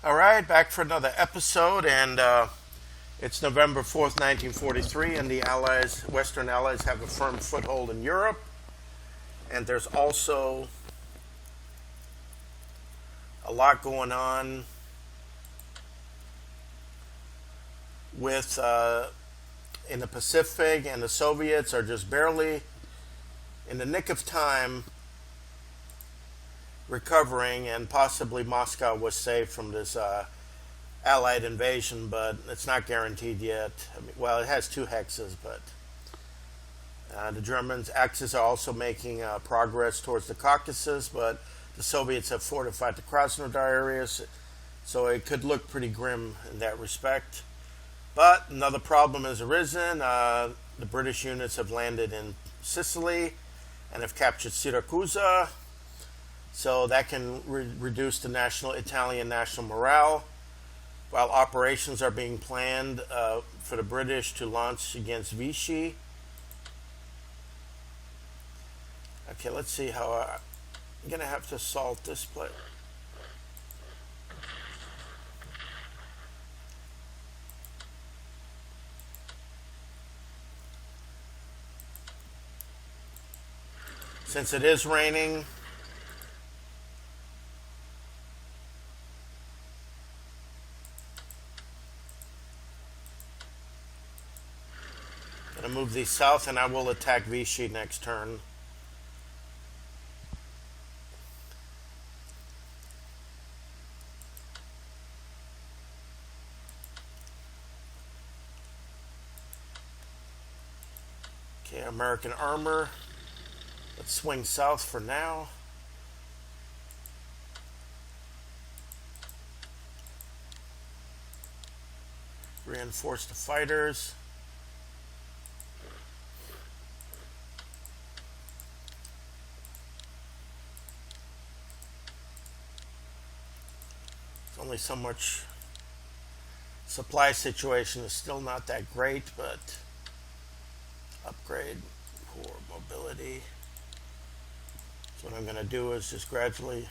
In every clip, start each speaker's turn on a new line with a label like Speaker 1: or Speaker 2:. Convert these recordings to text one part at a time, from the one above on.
Speaker 1: All right, back for another episode, and it's November 4th, 1943, and the Allies, Western Allies, have a firm foothold in Europe. And there's also a lot going on with in the Pacific, and the Soviets are just barely in the nick of time recovering, and possibly Moscow was saved from this Allied invasion, but it's not guaranteed yet. I mean, well, it has two hexes, but the Germans' Axis are also making progress towards the Caucasus, but the Soviets have fortified the Krasnodar areas, so it could look pretty grim in that respect. But another problem has arisen. The British units have landed in Sicily and have captured Syracuse, so that can reduce the Italian national morale, while operations are being planned for the British to launch against Vichy. Okay, let's see how I'm going to have to salt this place. Since it is raining, I'm going to move these south, and I will attack Vichy next turn. Okay, American armor. Let's swing south for now. Reinforce the fighters. There's only so much. Supply situation is still not that great, but upgrade for mobility. So what I'm going to do is just gradually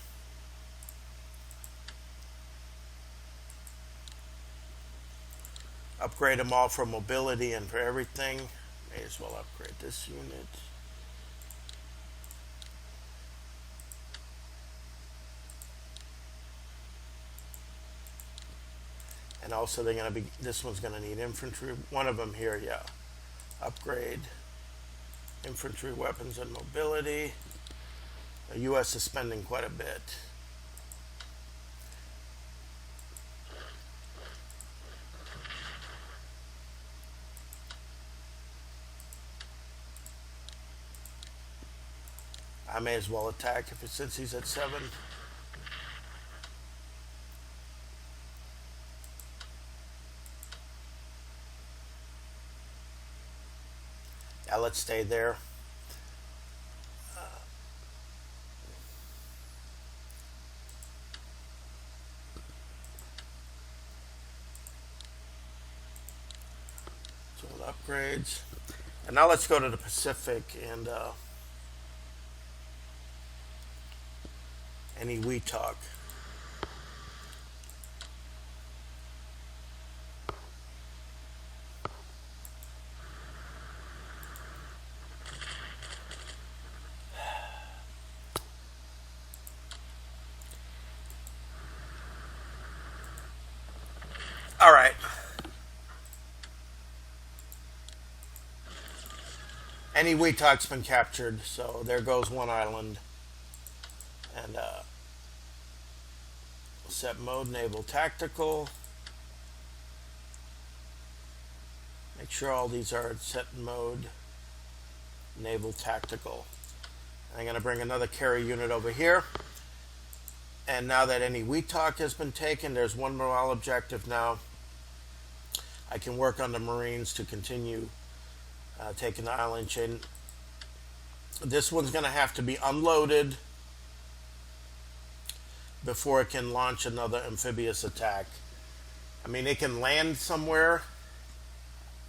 Speaker 1: upgrade them all for mobility and for everything. May as well upgrade this unit. And also they're going to be, this one's going to need infantry. One of them here, yeah. Upgrade infantry weapons and mobility. The U.S. is spending quite a bit. I may as well attack since he's at 7. Yeah, let's stay there. So upgrades. And now let's go to the Pacific and any we talk. All right. Any Weetalk's been captured, so there goes one island. And set mode, naval tactical. Make sure all these are set in mode, naval tactical. I'm going to bring another carry unit over here. And now that any Weetalk has been taken, there's one morale objective now. I can work on the Marines to continue taking the island chain. This one's going to have to be unloaded before it can launch another amphibious attack. I mean, it can land somewhere.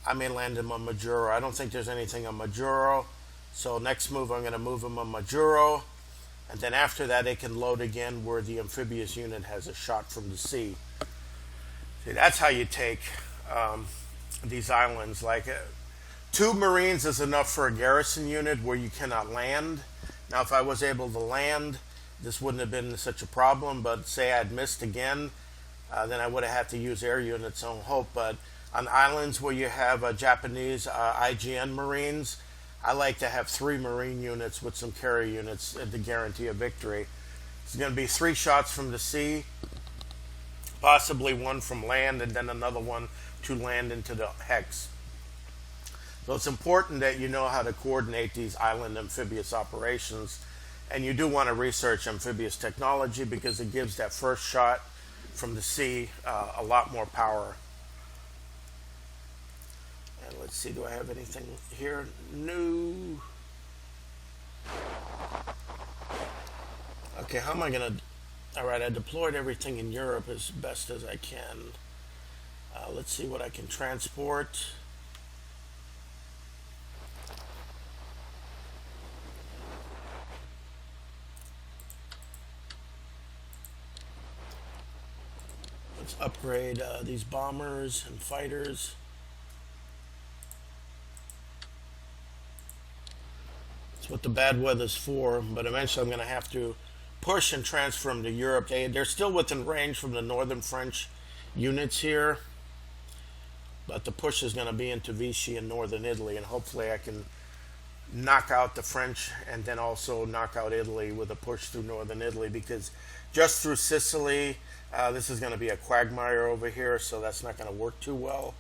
Speaker 1: I may land him on Majuro. I don't think there's anything on Majuro. So next move, I'm going to move him on Majuro. And then after that, it can load again where the amphibious unit has a shot from the sea. See, that's how you take um, these islands. Like 2 Marines is enough for a garrison unit where you cannot land. Now, if I was able to land, this wouldn't have been such a problem. But say I'd missed again, then I would have had to use air units on hope. But on islands where you have Japanese IGN Marines, I like to have 3 Marine units with some carrier units to guarantee a victory. It's going to be 3 shots from the sea, possibly 1 from land, and then another one to land into the hex. So it's important that you know how to coordinate these island amphibious operations, and you do want to research amphibious technology because it gives that first shot from the sea a lot more power. And let's see, do I have anything here? No. Okay, how am I going to... All right, I deployed everything in Europe as best as I can. Let's see what I can transport. Let's upgrade these bombers and fighters. That's what the bad weather's for, but eventually I'm going to have to push and transfer them to Europe. They're still within range from the northern French units here, but the push is going to be into Vichy and northern Italy, and hopefully I can knock out the French and then also knock out Italy with a push through northern Italy, because just through Sicily, this is going to be a quagmire over here, so that's not going to work too well.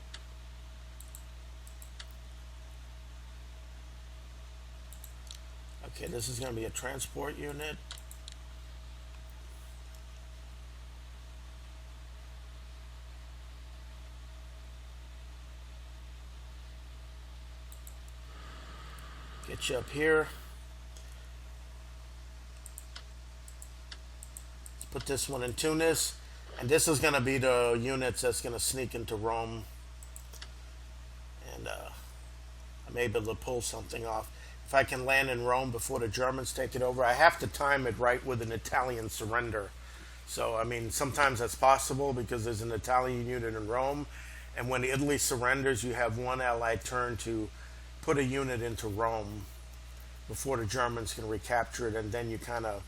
Speaker 1: Okay, this is going to be a transport unit. Get you up here. Let's put this one in Tunis. And this is going to be the units that's going to sneak into Rome. And I may be able to pull something off. If I can land in Rome before the Germans take it over, I have to time it right with an Italian surrender. So, I mean, sometimes that's possible because there's an Italian unit in Rome. And when Italy surrenders, you have one Allied turn to put a unit into Rome before the Germans can recapture it, and then you kind of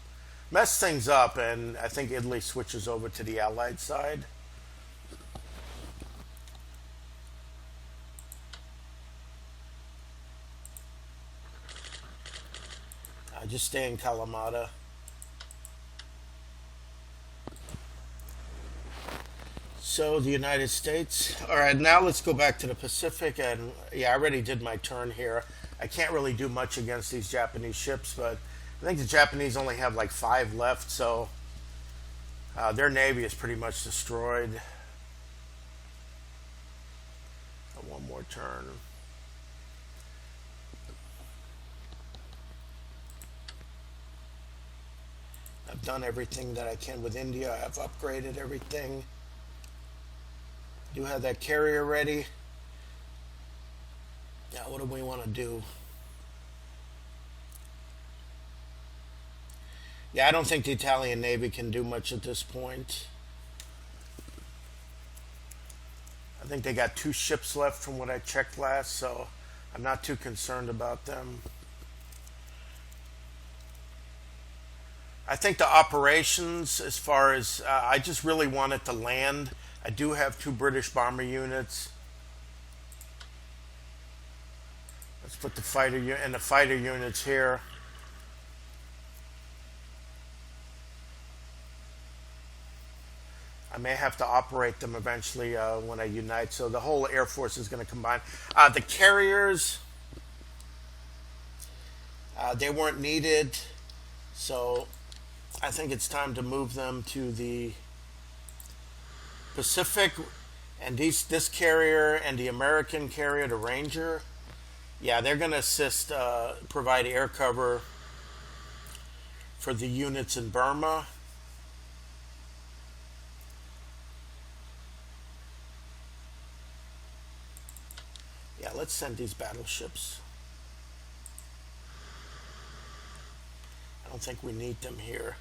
Speaker 1: mess things up, and I think Italy switches over to the Allied side. Just stay in Kalamata. So the United States. All right, now let's go back to the Pacific. And yeah, I already did my turn here. I can't really do much against these Japanese ships, but I think the Japanese only have like 5 left, so their navy is pretty much destroyed. One more turn. I've done everything that I can with India. I've upgraded everything. Do have that carrier ready. Now, what do we want to do? Yeah, I don't think the Italian Navy can do much at this point. I think they got 2 ships left from what I checked last, so I'm not too concerned about them. I think the operations, as far as I just really wanted to land. I do have 2 British bomber units. Let's put the fighter and the fighter units here. I may have to operate them eventually when I unite. So the whole Air Force is going to combine. The carriers, they weren't needed, so I think it's time to move them to the Pacific, and this carrier and the American carrier, the Ranger, yeah, they're going to assist, provide air cover for the units in Burma. Yeah, let's send these battleships. I don't think we need them here.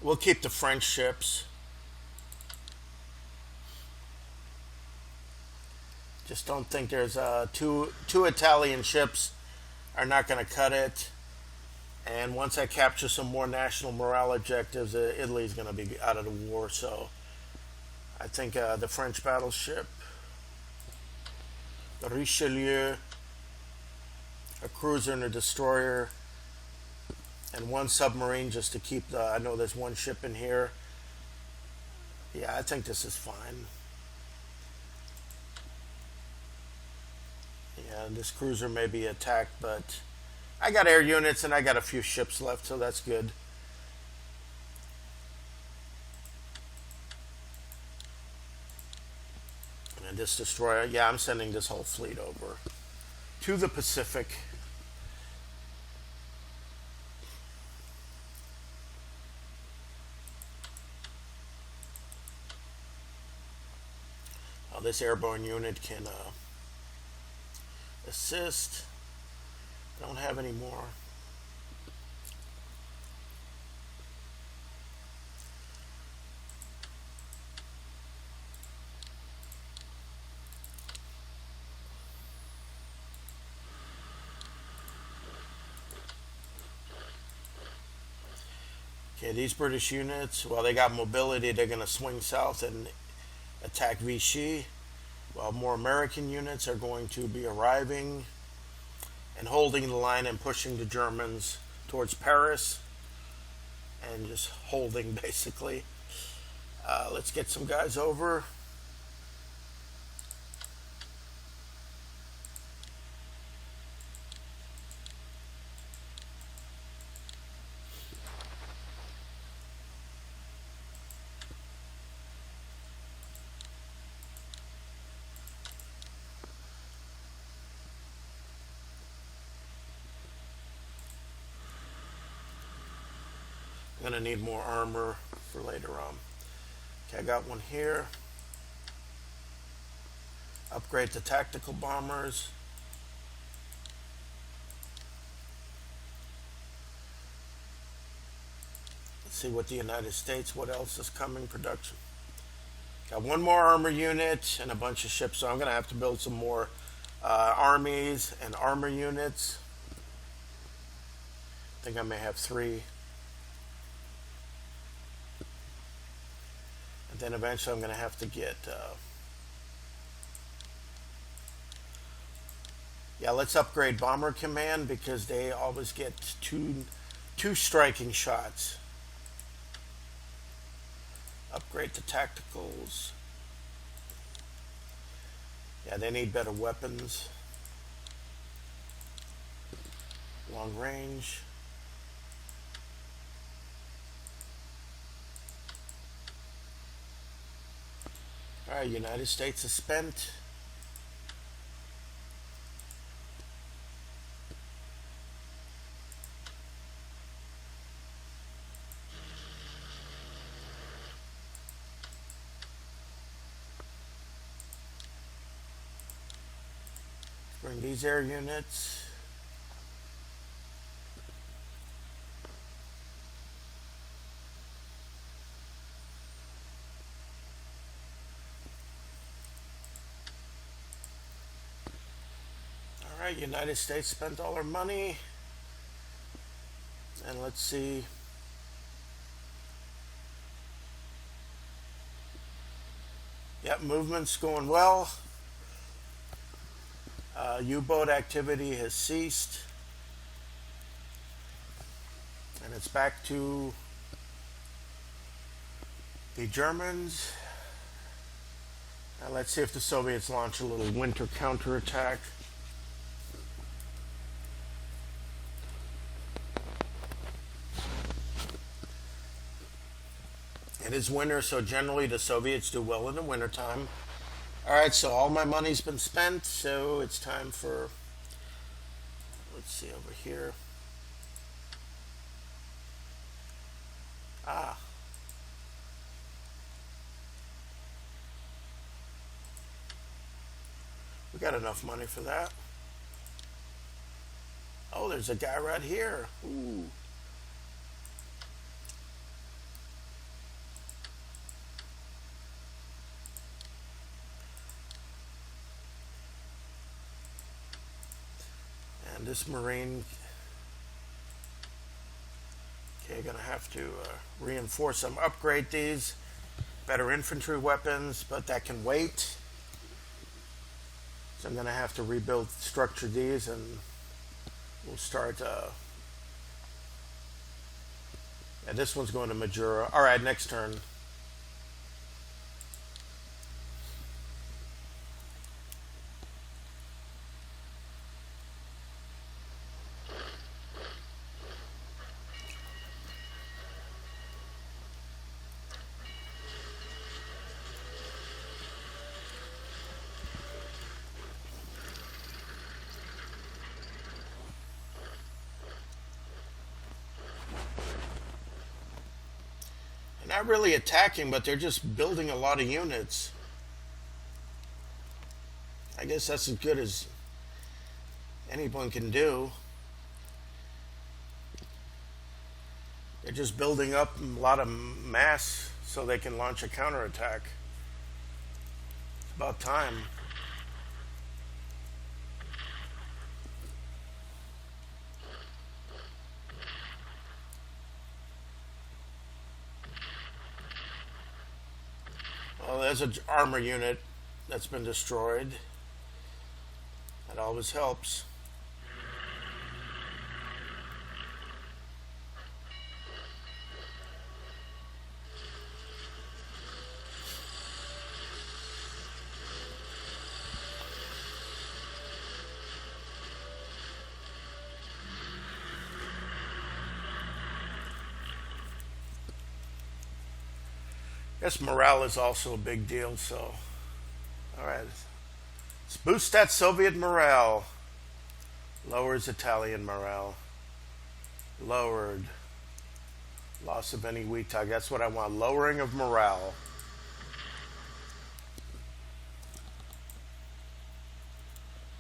Speaker 1: We'll keep the French ships. Just don't think there's two Italian ships are not going to cut it. And once I capture some more national morale objectives, Italy's going to be out of the war. So I think the French battleship, the Richelieu, a cruiser and a destroyer, and one submarine just to keep the. I know there's one ship in here. Yeah, I think this is fine. Yeah, this cruiser may be attacked, but I got air units and I got a few ships left, so that's good. And this destroyer, yeah, I'm sending this whole fleet over to the Pacific. This airborne unit can assist. I don't have any more. Okay, these British units, well, they got mobility. They're going to swing south and attack Vichy, while more American units are going to be arriving and holding the line and pushing the Germans towards Paris and just holding basically. Let's get some guys over. I'm going to need more armor for later on. Okay, I got one here. Upgrade to tactical bombers. Let's see what the United States, what else is coming production. Got one more armor unit and a bunch of ships, so I'm going to have to build some more armies and armor units. I think I may have 3. And then eventually I'm going to have to get... yeah, let's upgrade Bomber Command because they always get two striking shots. Upgrade to tacticals. Yeah, they need better weapons. Long range. Alright, United States is spent. Bring these air units. Alright, United States spent all our money. And let's see. Yep, movement's going well. U-boat activity has ceased. And it's back to the Germans. Now let's see if the Soviets launch a little winter counterattack. It is winter, so generally the Soviets do well in the wintertime. Alright, so all my money's been spent, so it's time for, let's see over here. We got enough money for that. Oh, there's a guy right here. Ooh. this Marine, okay, gonna have to reinforce them, upgrade these, better infantry weapons, but that can wait. So I'm gonna have to rebuild, structure these, and we'll start. And this one's going to Majura. All right, next turn. They're not really attacking, but they're just building a lot of units. I guess that's as good as anyone can do. They're just building up a lot of mass so they can launch a counterattack. It's about time. Well, there's an armor unit that's been destroyed. That always helps. Guess morale is also a big deal, so. Alright. Let's boost that Soviet morale. Lowers Italian morale. Lowered. Loss of any weak target. That's what I want. Lowering of morale.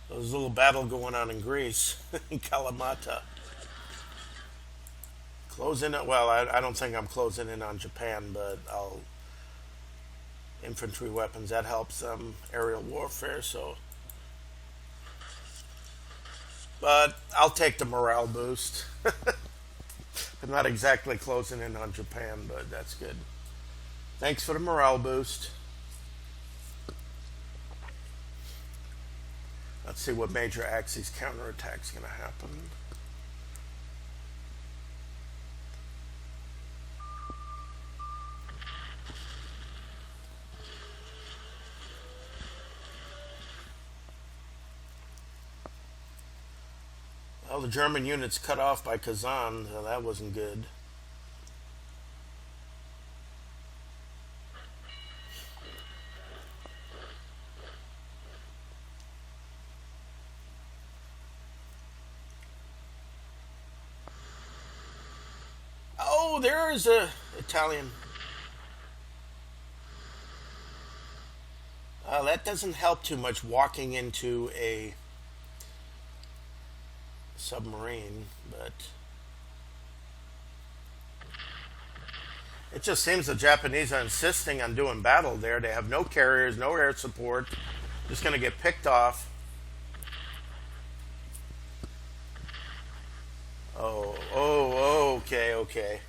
Speaker 1: There's a little battle going on in Greece. In Kalamata. Close in. Well, I don't think I'm closing in on Japan, but I'll. Infantry weapons, that helps them. Aerial warfare, so. But I'll take the morale boost. I'm not exactly closing in on Japan, but that's good. Thanks for the morale boost. Let's see what major Axis counterattack's going to happen. Well, the German units cut off by Kazan, so that wasn't good. Oh, there is a Italian. That doesn't help too much walking into a submarine, but it just seems the Japanese are insisting on doing battle there. They have no carriers, no air support, just going to get picked off. Oh, okay.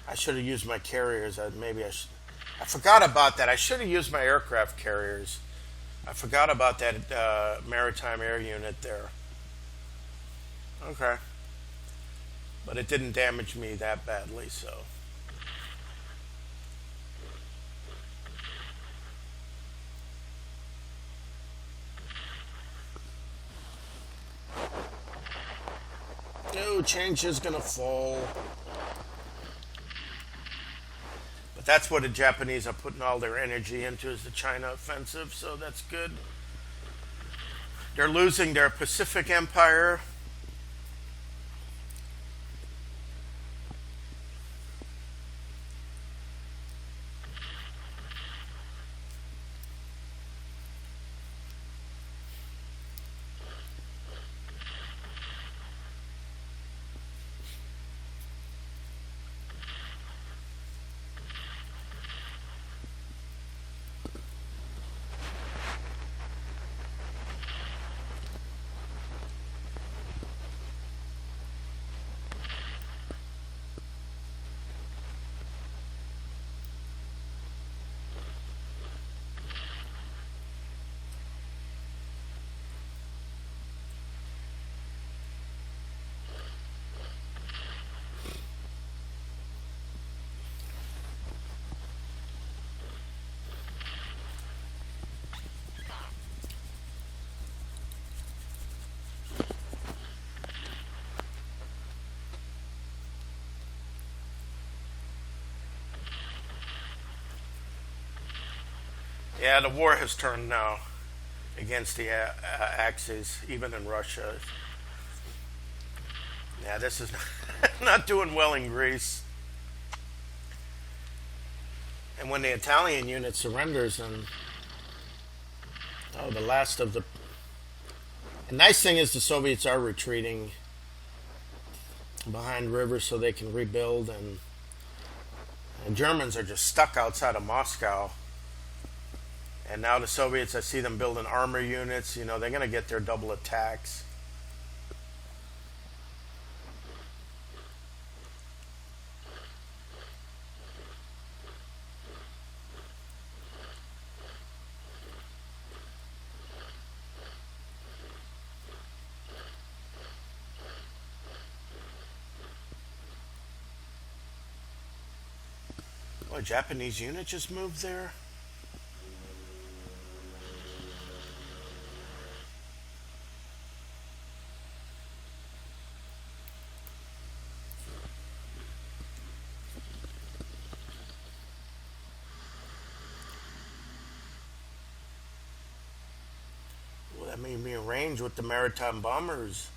Speaker 1: I should have used my carriers. I forgot about that. I should have used my aircraft carriers. I forgot about that maritime air unit there. Okay. But it didn't damage me that badly, so. No, change is gonna fall. But that's what the Japanese are putting all their energy into, is the China offensive, so that's good. They're losing their Pacific Empire. Yeah, the war has turned now against the Axis, even in Russia. Yeah, this is not doing well in Greece. And when the Italian unit surrenders, and the last of the. The nice thing is the Soviets are retreating behind rivers so they can rebuild, and the Germans are just stuck outside of Moscow. And now the Soviets, I see them building armor units. They're going to get their double attacks. Oh, a Japanese unit just moved there? Well, that may be in range with the maritime bombers.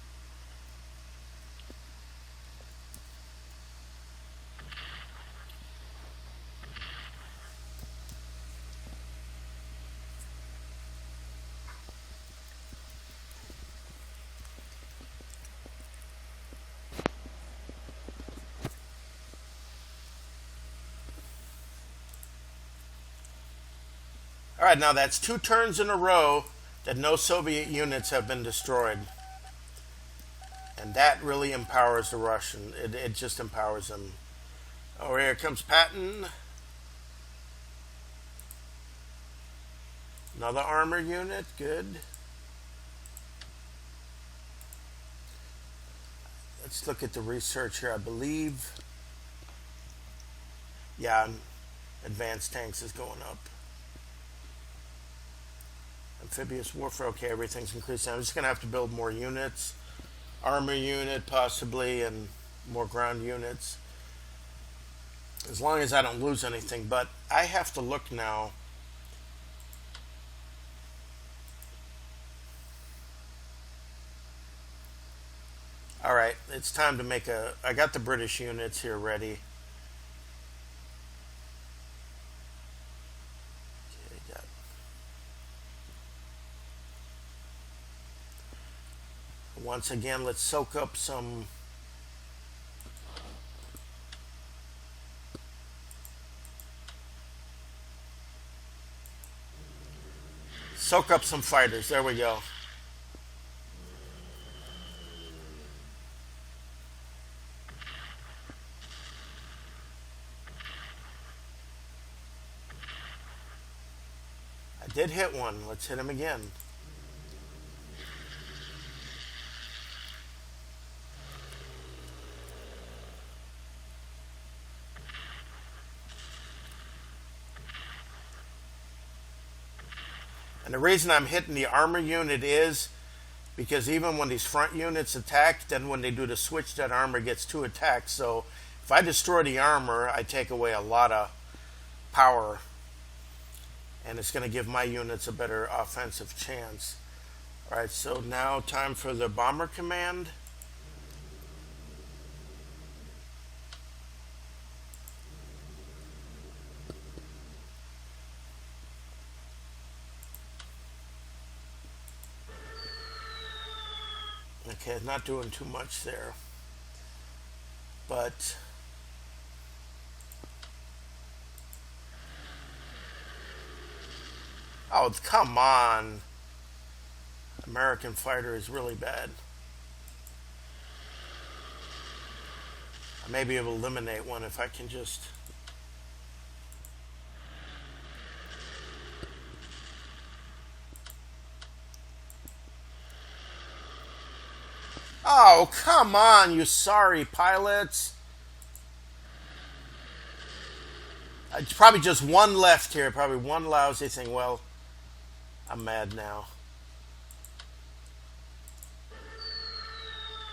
Speaker 1: All right, now that's 2 turns in a row that no Soviet units have been destroyed. And that really empowers the Russian. It just empowers them. Oh, here comes Patton. Another armor unit, good. Let's look at the research here. I believe, yeah, advanced tanks is going up. Amphibious warfare, okay, everything's increasing. I'm just going to have to build more units. Armor unit, possibly, and more ground units. As long as I don't lose anything. But I have to look now. All right, it's time to make a. I got the British units here ready. Okay, once again, let's soak up some. Soak up some fighters. There we go. I did hit one. Let's hit him again. And the reason I'm hitting the armor unit is because even when these front units attack, then when they do the switch, that armor gets 2 attacks. So if I destroy the armor, I take away a lot of power. And it's going to give my units a better offensive chance. All right, so now time for the bomber command. Okay, not doing too much there. But oh, come on. American fighter is really bad. I may be able to eliminate one if I can just. Oh, come on, you sorry pilots. It's probably just one left here. Probably one lousy thing. Well, I'm mad now.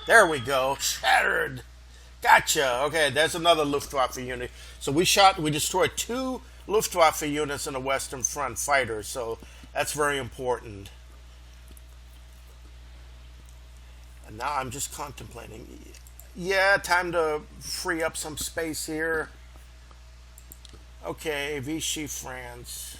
Speaker 1: There we go. Shattered. Gotcha. Okay, there's another Luftwaffe unit. So we destroyed 2 Luftwaffe units in the Western Front fighters, so that's very important. And now I'm just contemplating. Yeah, time to free up some space here. Okay, Vichy France.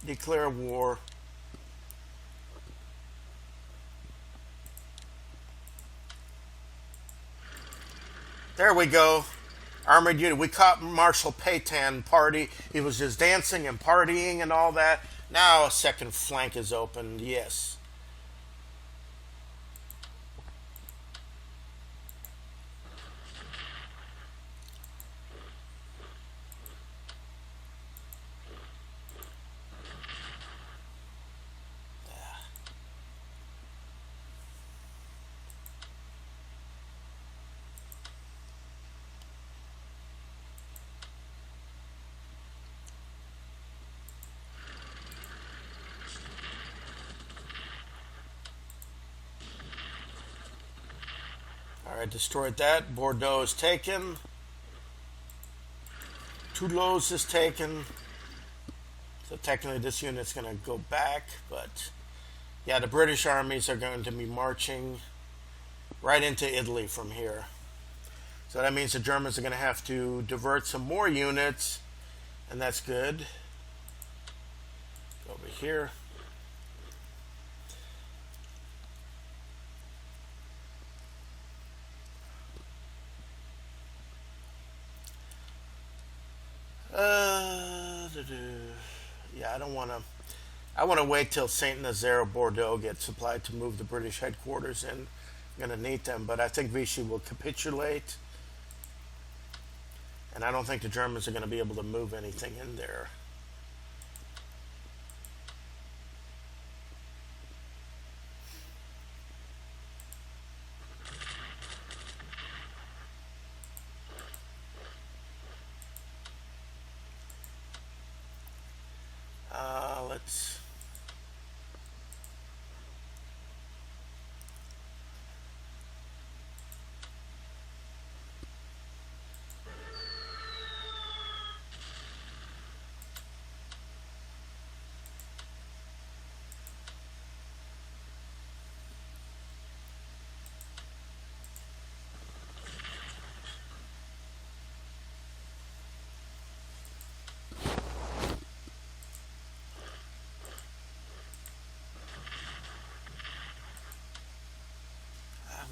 Speaker 1: Declare war. There we go. Armored unit. We caught Marshal Pétain party. He was just dancing and partying and all that. Now a second flank is opened. Yes. All right, destroyed that. Bordeaux is taken. Toulouse is taken. So technically this unit's going to go back, but yeah, the British armies are going to be marching right into Italy from here. So that means the Germans are going to have to divert some more units, and that's good. Go over here. Yeah, I don't want to. I want to wait till Saint Nazaire Bordeaux gets supplied to move the British headquarters in. I'm going to need them, but I think Vichy will capitulate, and I don't think the Germans are going to be able to move anything in there. Let's.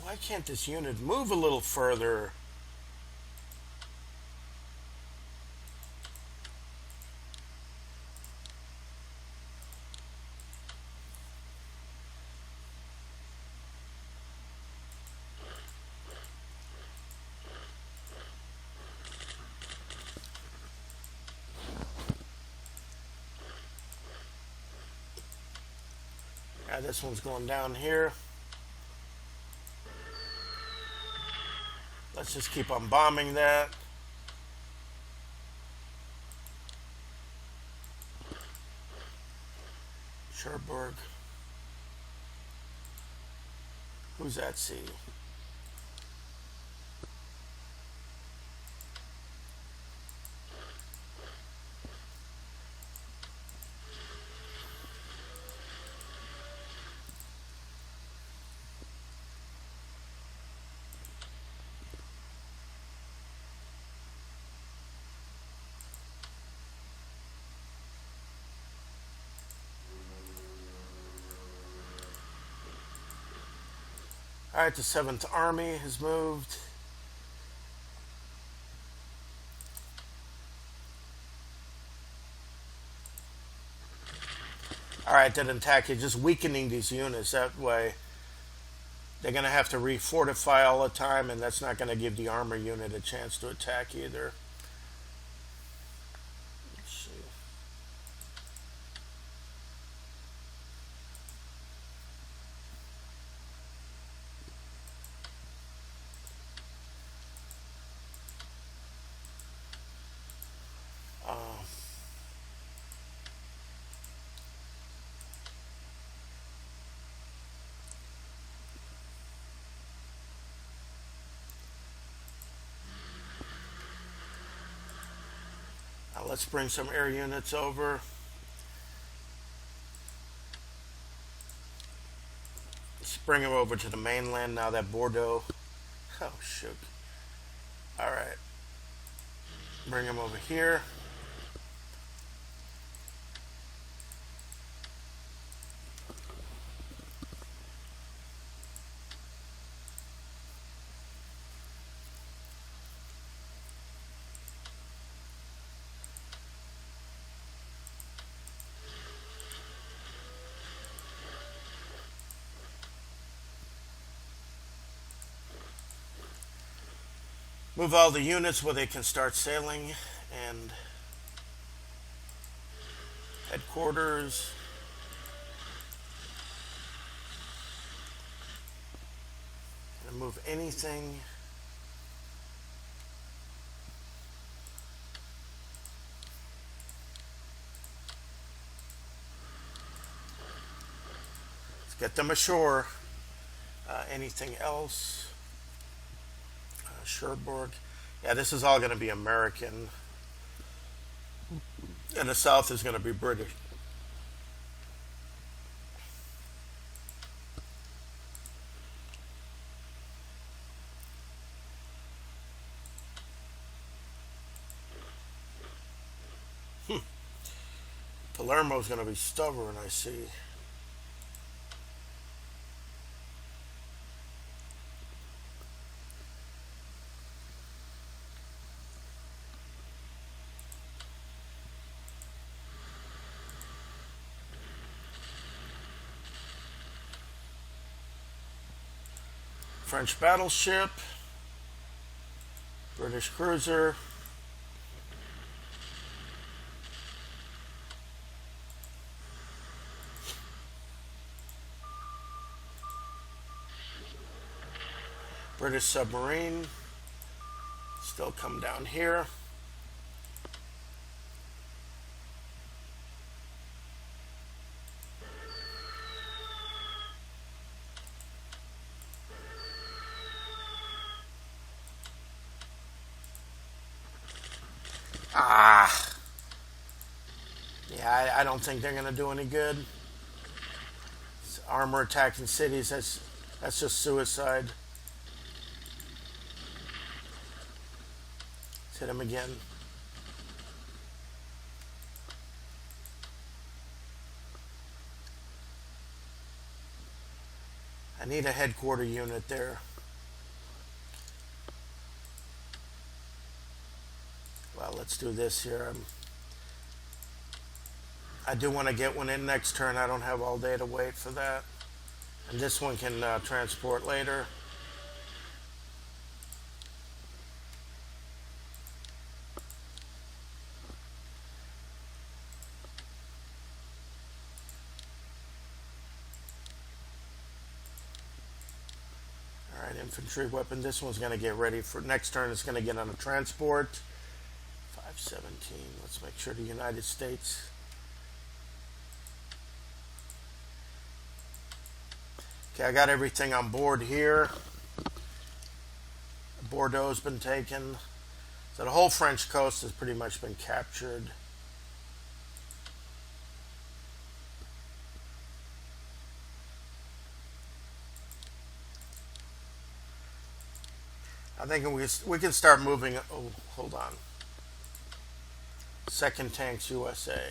Speaker 1: Why can't this unit move a little further? Yeah, this one's going down here. Let's just keep on bombing that. Cherbourg. Who's that C? All right, the 7th Army has moved. All right, that attack is just weakening these units. That way, they're going to have to refortify all the time, and that's not going to give the armor unit a chance to attack either. Let's see. Let's bring some air units over. Let's bring them over to the mainland now that Bordeaux. Oh, shoot. All right. Bring them over here. Move all the units where they can start sailing, and headquarters. And move anything. Let's get them ashore. Anything else? Cherbourg. Yeah, this is all going to be American. And the south is going to be British. Palermo's going to be stubborn, I see. French battleship, British cruiser, British submarine, still come down here. Yeah, I don't think they're going to do any good. It's armor attacking cities, that's just suicide. Let's hit him again. I need a headquarter unit there. Well, let's do this here. I do want to get one in next turn. I don't have all day to wait for that. And this one can transport later. All right, infantry weapon. This one's going to get ready for next turn. It's going to get on a transport. 517. Let's make sure the United States. Okay, I got everything on board here. Bordeaux's been taken. So the whole French coast has pretty much been captured. I think we can start moving. Oh, hold on. Second Tanks USA.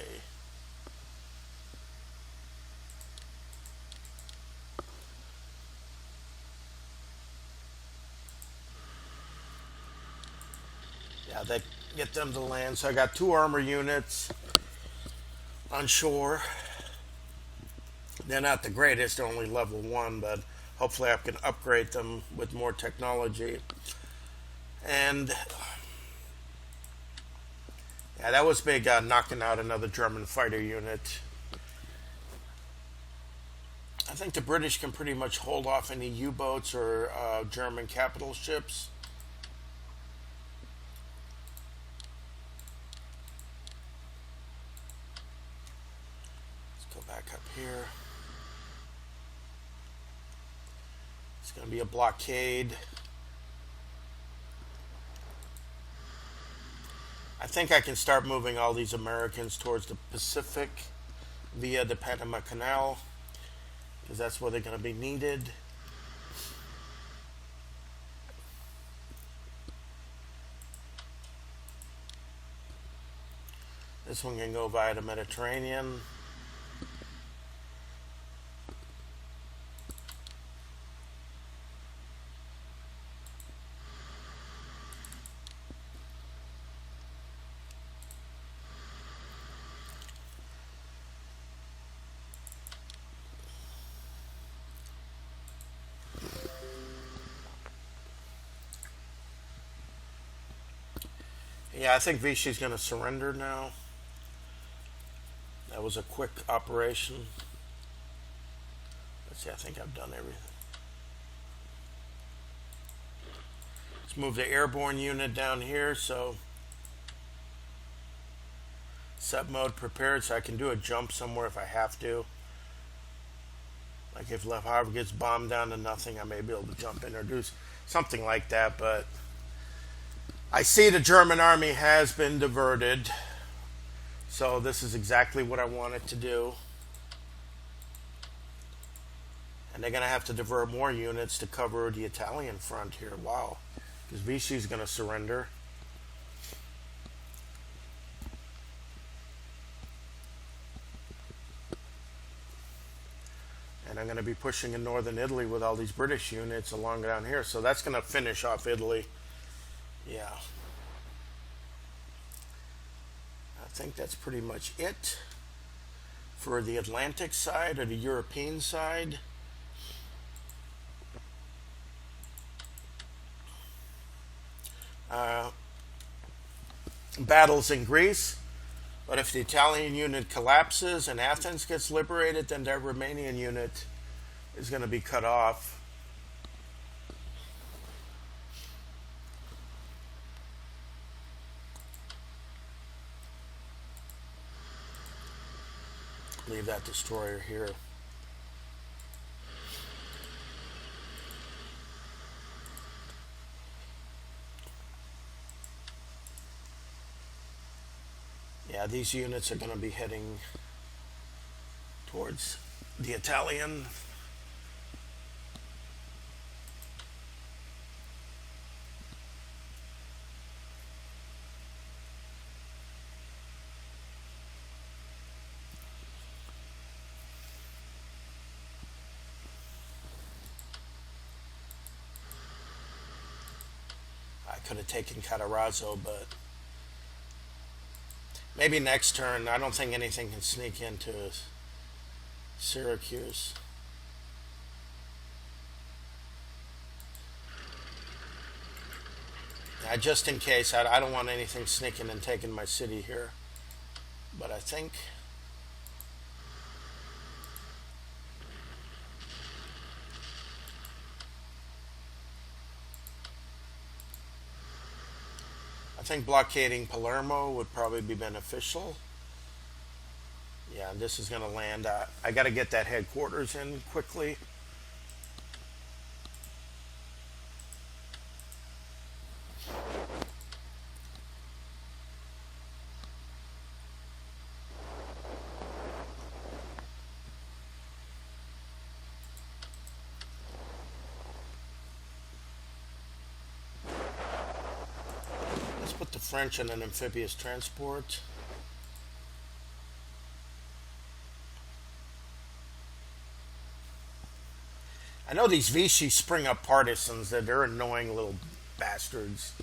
Speaker 1: Yeah, they get them to land. So I got 2 armor units on shore. They're not the greatest, they're only level 1, but hopefully I can upgrade them with more technology. And yeah, that was big, knocking out another German fighter unit. I think the British can pretty much hold off any U-boats or German capital ships. Let's go back up here. It's going to be a blockade. I think I can start moving all these Americans towards the Pacific via the Panama Canal because that's where they're going to be needed. This one can go via the Mediterranean. Yeah, I think Vichy's going to surrender now. That was a quick operation. Let's see, I think I've done everything. Let's move the airborne unit down here. So, sub mode prepared, so I can do a jump somewhere if I have to. Like if Left Harbor gets bombed down to nothing, I may be able to jump in or do something like that. But I see the German army has been diverted. So this is exactly what I wanted to do. And they're going to have to divert more units to cover the Italian front here. Wow. Because Vichy's going to surrender. And I'm going to be pushing in northern Italy with all these British units along down here. So that's going to finish off Italy. Yeah. I think that's pretty much it for the Atlantic side or the European side. Battles in Greece, but if the Italian unit collapses and Athens gets liberated, then their Romanian unit is going to be cut off. Leave that destroyer here. Yeah, these units are going to be heading towards the Italian. I could have taken Catarazzo, but maybe next turn. I don't think anything can sneak into Syracuse. Just in case, I don't want anything sneaking and taking my city here. But I think blockading Palermo would probably be beneficial. Yeah, this is going to land. I got to get that headquarters in quickly. Put the French in an amphibious transport. I know these Vichy spring up partisans, that they're annoying little bastards.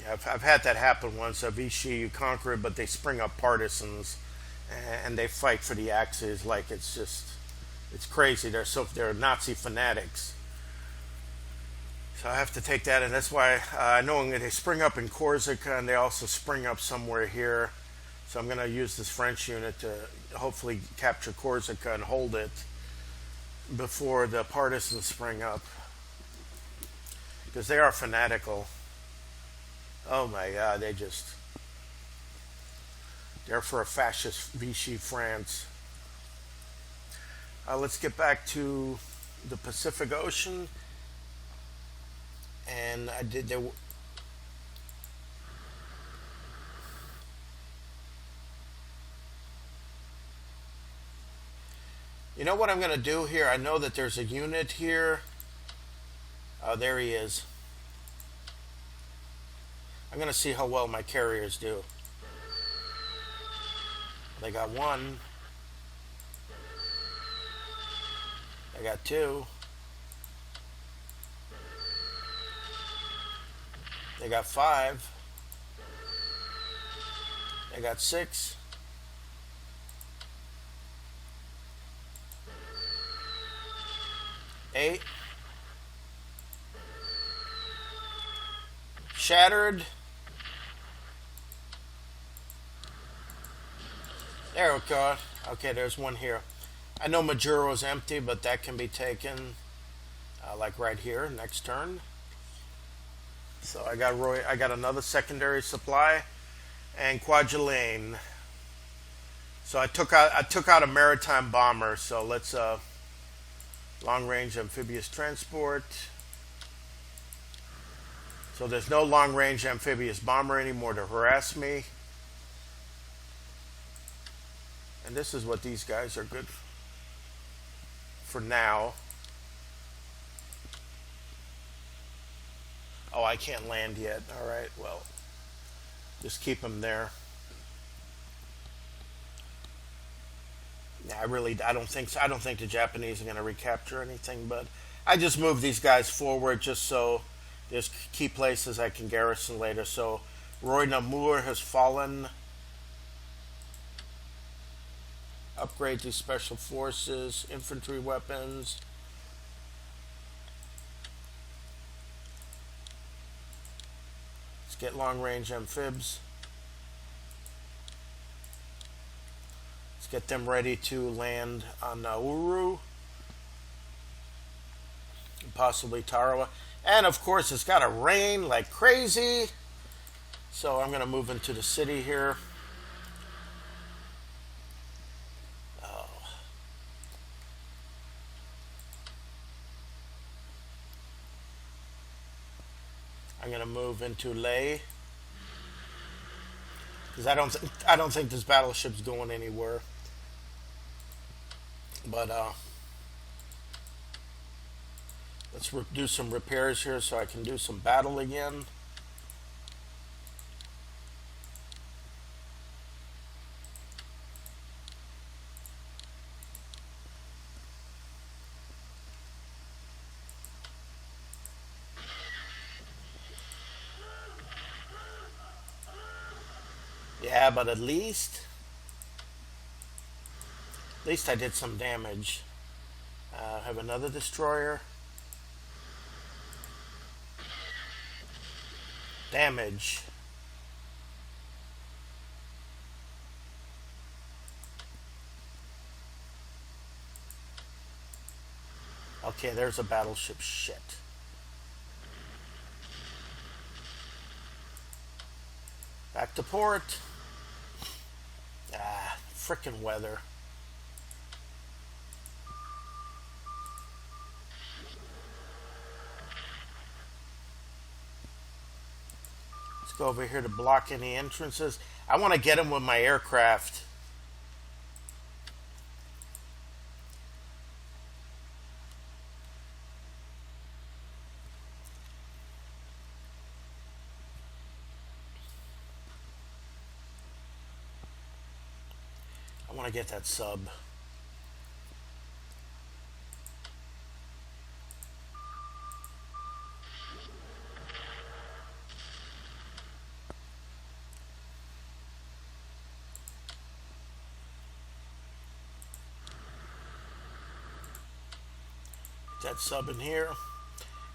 Speaker 1: Yeah, I've had that happen once. A Vichy, you conquer it, but they spring up partisans and they fight for the Axis like it's crazy. They're Nazi fanatics. So I have to take that, and that's why knowing that they spring up in Corsica and they also spring up somewhere here. So I'm going to use this French unit to hopefully capture Corsica and hold it before the partisans spring up. Because they are fanatical. Oh my God, they're for a fascist Vichy France. Let's get back to the Pacific Ocean. And You know what I'm going to do here? I know that there's a unit here. Oh, there he is. I'm going to see how well my carriers do. They got one. They got two. They got five. They got six. Eight. Shattered. There we go. Okay, there's one here. I know Majuro's empty, but that can be taken, like right here, next turn. So I got Roy. I got another secondary supply, and Kwajalein. So I took out a maritime bomber. So let's long range amphibious transport. So there's no long range amphibious bomber anymore to harass me. And this is what these guys are good for now. Oh, I can't land yet. All right, well, just keep them there. Yeah, I don't think so. I don't think the Japanese are going to recapture anything, but I just move these guys forward just so there's key places I can garrison later. So Roy Namur has fallen. Upgrade these special forces, infantry weapons. Let's get long-range amphibs. Let's get them ready to land on Nauru. And possibly Tarawa. And of course it's got to rain like crazy. So I'm going to move into the city here. I'm going to move into Leh because I don't think this battleship's going anywhere. But let's do some repairs here so I can do some battle again. Yeah, but at least I did some damage. Have another destroyer. Damage. Okay, there's a battleship. Shit. Back to port. Ah, frickin' weather. Let's go over here to block any entrances. I want to get him with my aircraft. I want to get that sub. That sub in here.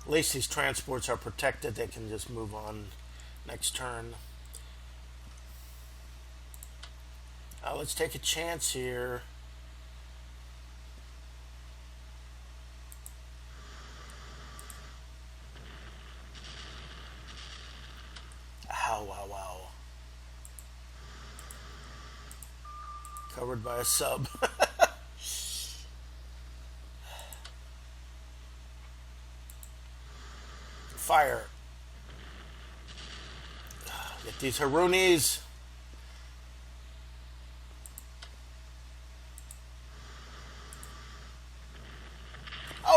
Speaker 1: At least these transports are protected. They can just move on next turn. Let's take a chance here. Ow, wow, wow. Covered by a sub. Fire. Get these Harunis.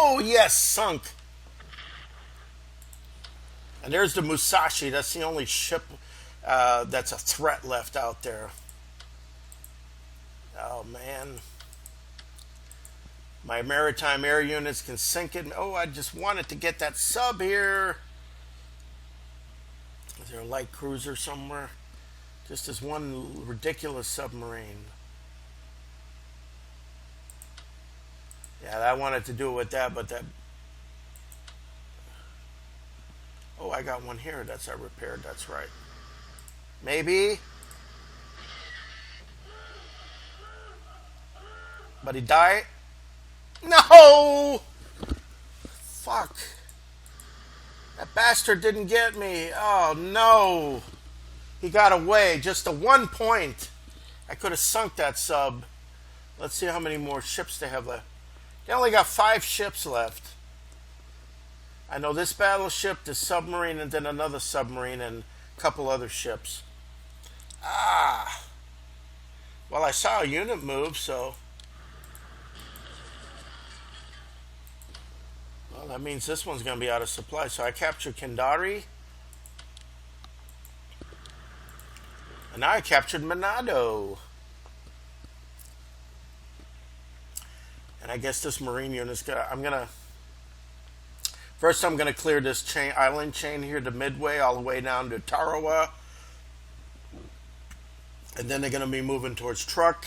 Speaker 1: Oh, yes, sunk. And there's the Musashi. That's the only ship that's a threat left out there. Oh, man. My maritime air units can sink it. Oh, I just wanted to get that sub here. Is there a light cruiser somewhere? Just this one ridiculous submarine. Yeah, I wanted to do it with that, but that... Oh, I got one here that's I repaired. That's right. Maybe. But he died? No! Fuck. That bastard didn't get me. Oh, no. He got away. Just a 1 point. I could have sunk that sub. Let's see how many more ships they have left. They only got 5 ships left. I know this battleship, this submarine, and then another submarine and a couple other ships. Ah. Well, I saw a unit move, so... Well, that means this one's going to be out of supply. So I captured Kendari. And now I captured Manado. And I guess this marine unit's got... First, I'm going to clear this island chain here to Midway, all the way down to Tarawa. And then they're going to be moving towards Truk.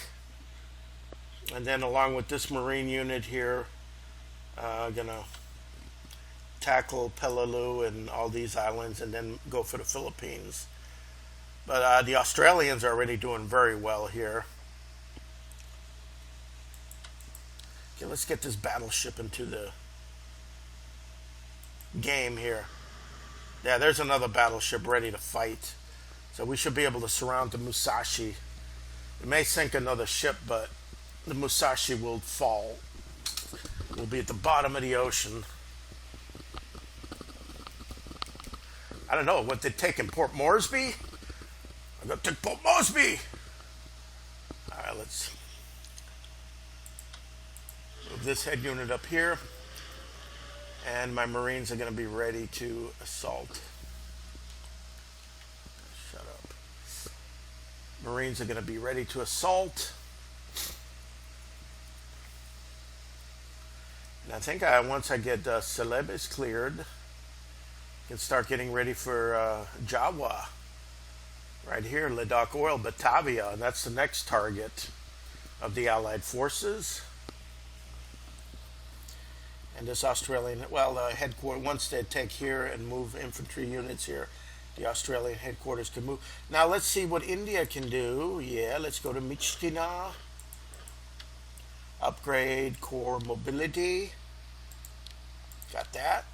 Speaker 1: And then along with this marine unit here, going to tackle Peleliu and all these islands and then go for the Philippines. But the Australians are already doing very well here. Okay, let's get this battleship into the game here. Yeah, there's another battleship ready to fight. So we should be able to surround the Musashi. It may sink another ship, but the Musashi will fall. We'll be at the bottom of the ocean. I don't know what they're taking. Port Moresby? I'm going to take Port Moresby. All right, let's move this head unit up here. And my Marines are going to be ready to assault. Shut up. Marines are going to be ready to assault. And I think once I get Celebes cleared, I can start getting ready for Jawa. Right here, Ladakh Oil, Batavia. And that's the next target of the Allied forces. And this Australian, headquarters, once they take here and move infantry units here, the Australian headquarters can move. Now let's see what India can do. Yeah, let's go to Michtina. Upgrade core mobility. Got that.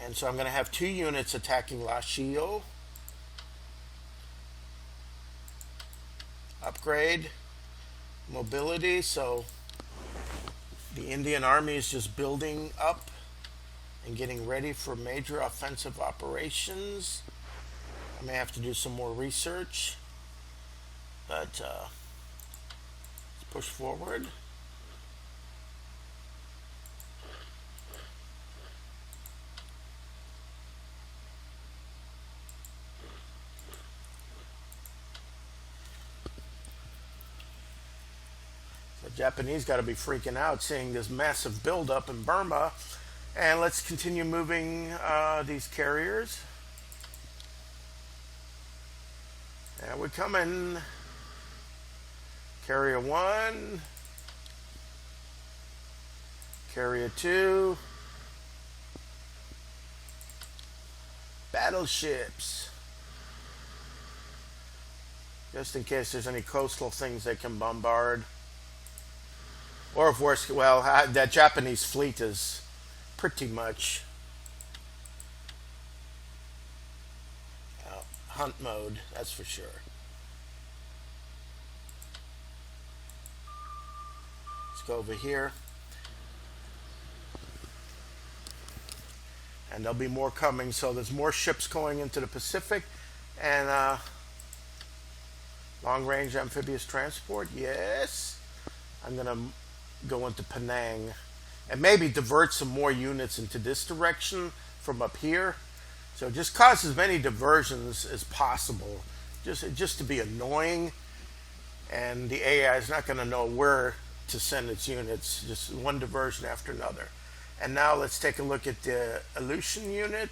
Speaker 1: And so I'm going to have 2 units attacking Lashio. Upgrade mobility. So the Indian Army is just building up and getting ready for major offensive operations. I may have to do some more research, but let's push forward. Japanese got to be freaking out seeing this massive buildup in Burma. And let's continue moving these carriers. And we're coming. Carrier 1. Carrier 2. Battleships. Just in case there's any coastal things they can bombard. Or if worse, well, that Japanese fleet is pretty much hunt mode, that's for sure. Let's go over here. And there'll be more coming, so there's more ships going into the Pacific. And long-range amphibious transport, yes. I'm going to go into Penang. and maybe divert some more units into this direction from up here. So just cause as many diversions as possible, just to be annoying, and the AI is not going to know where to send its units, just one diversion after another. And now let's take a look at the Aleutian unit.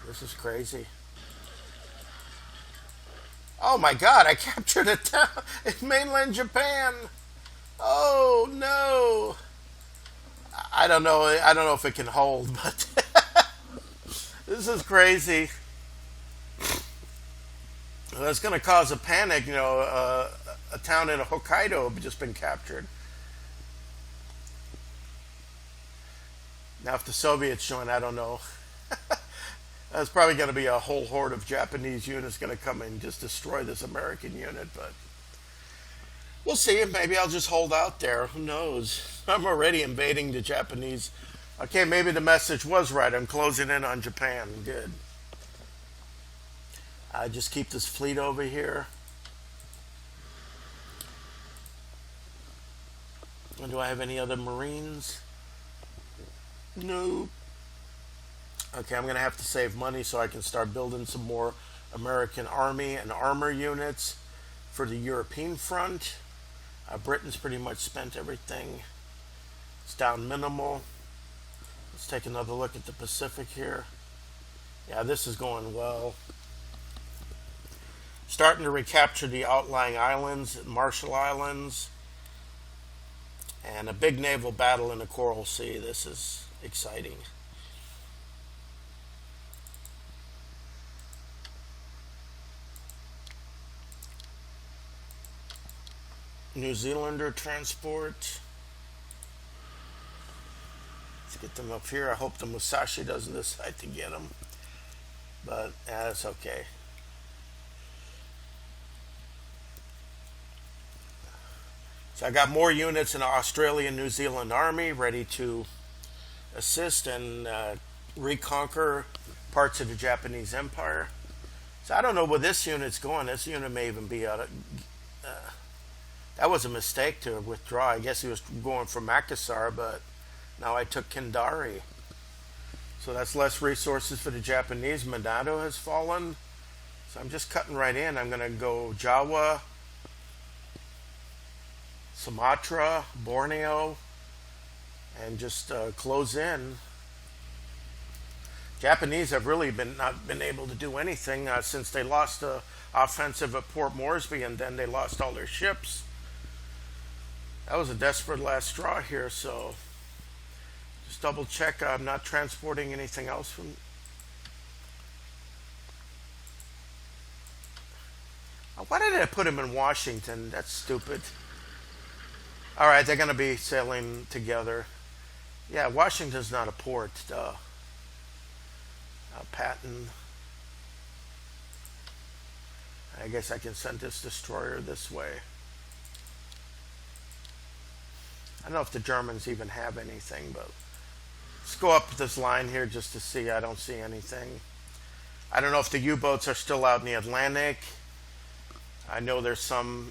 Speaker 1: This is crazy. Oh my god, I captured a town in mainland Japan. Oh no. I don't know. I don't know if it can hold, but this is crazy. That's going to cause a panic. A town in Hokkaido has just been captured. Now, if the Soviets join, I don't know. There's probably going to be a whole horde of Japanese units going to come and just destroy this American unit, but we'll see. Maybe I'll just hold out there. Who knows? I'm already invading the Japanese. Okay, maybe the message was right. I'm closing in on Japan. Good. I just keep this fleet over here. And do I have any other Marines? No. Okay, I'm going to have to save money so I can start building some more American Army and armor units for the European front. Britain's pretty much spent everything. It's down minimal. Let's take another look at the Pacific here. Yeah, this is going well. Starting to recapture the outlying islands, Marshall Islands, and a big naval battle in the Coral Sea. This is exciting. New Zealander transport. Let's get them up here. I hope the Musashi doesn't decide to get them. But that's okay. So I got more units in the Australian New Zealand Army ready to assist and reconquer parts of the Japanese Empire. So I don't know where this unit's going. This unit may even be out of... that was a mistake to withdraw. I guess he was going for Makassar, but now I took Kendari. So that's less resources for the Japanese. Manado has fallen. So I'm just cutting right in. I'm going to go Jawa, Sumatra, Borneo, and just close in. Japanese have really not been able to do anything since they lost the offensive at Port Moresby, and then they lost all their ships. That was a desperate last straw here, so just double check I'm not transporting anything else from... Why did I put him in Washington? That's stupid. Alright, they're going to be sailing together. Yeah, Washington's not a port, duh. Patton. I guess I can send this destroyer this way. I don't know if the Germans even have anything, but let's go up this line here just to see. I don't see anything. I don't know if the U-boats are still out in the Atlantic. I know there's some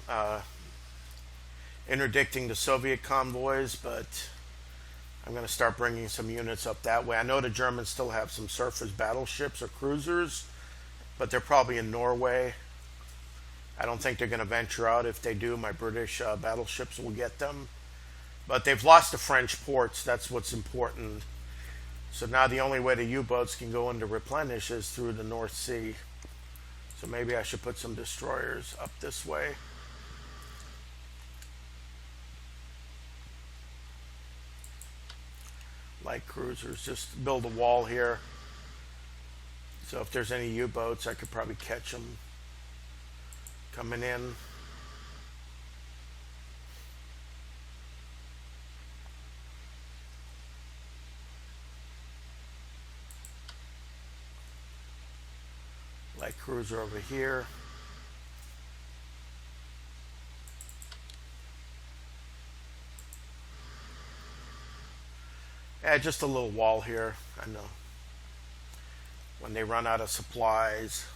Speaker 1: interdicting the Soviet convoys, but I'm going to start bringing some units up that way. I know the Germans still have some surface battleships or cruisers, but they're probably in Norway. I don't think they're going to venture out. If they do, my British battleships will get them. But they've lost the French ports. That's what's important. So now the only way the U-boats can go in to replenish is through the North Sea. So maybe I should put some destroyers up this way. Light cruisers, just build a wall here. So if there's any U-boats, I could probably catch them coming in. Light cruiser over here. Yeah, just a little wall here, I know. when they run out of supplies.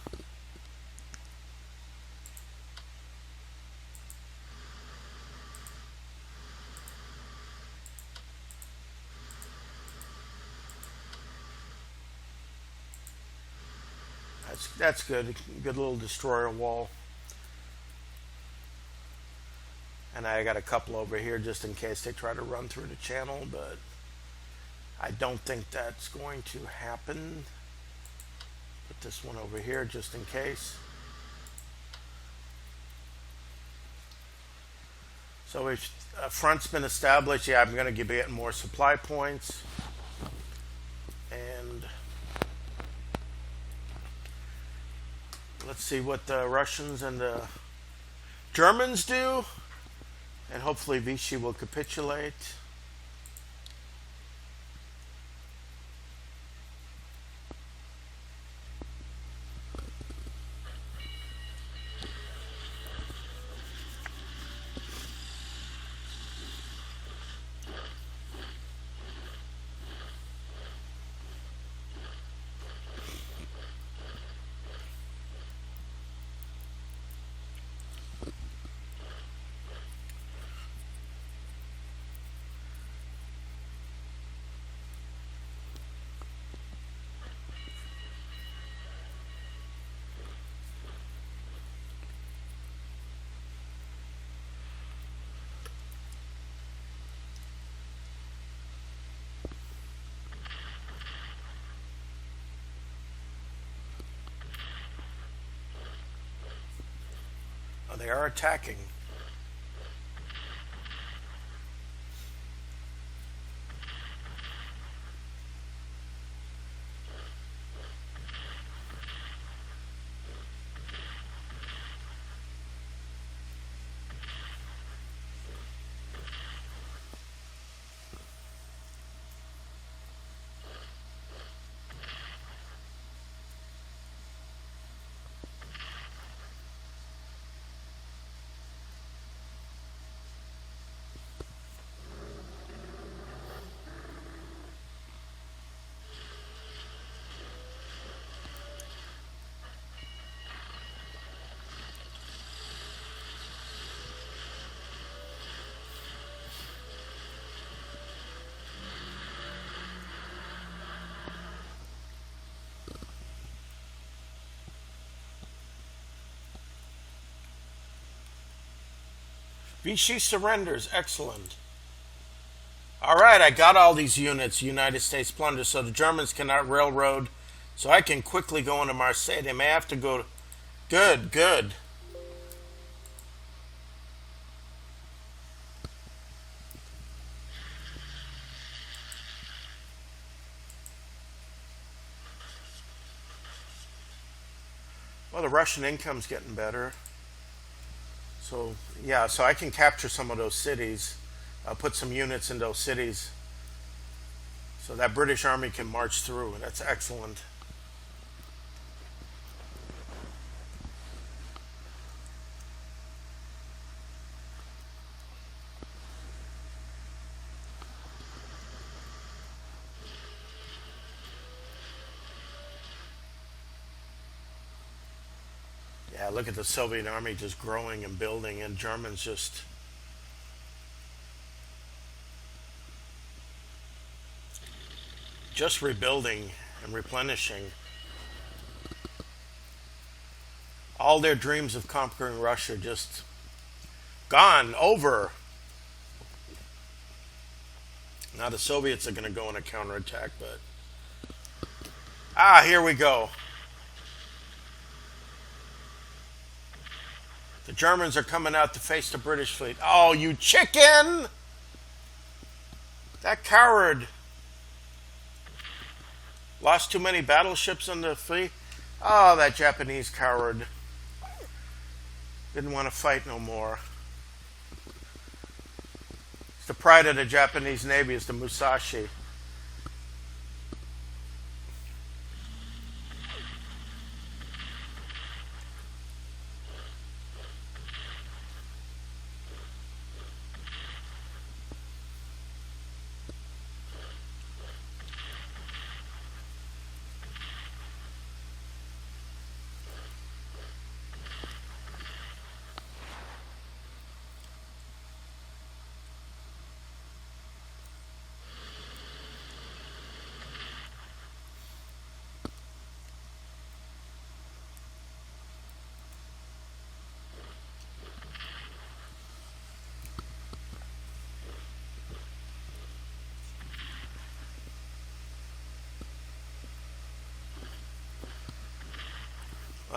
Speaker 1: That's good. Good little destroyer wall. And I got a couple over here just in case they try to run through the channel, but I don't think that's going to happen. Put this one over here just in case. So if a front's been established, yeah, I'm going to be getting more supply points. And let's see what the Russians and the Germans do. And hopefully Vichy will capitulate. Oh, they are attacking. Vichy surrenders. Excellent. All right, I got all these units, United States plunder, so the Germans cannot railroad. So I can quickly go into Marseille. They may have to go. Good, good. Well, the Russian income's getting better. So, yeah, so I can capture some of those cities, put some units in those cities so that British army can march through. That's excellent. Yeah, look at the Soviet army just growing and building, and Germans just rebuilding and replenishing. All their dreams of conquering Russia just gone, over. Now the Soviets are going to go on a counterattack, but here we go. The Germans are coming out to face the British fleet. Oh, you chicken! That coward. Lost too many battleships on the fleet. Oh, that Japanese coward. Didn't want to fight no more. It's the pride of the Japanese Navy is the Musashi.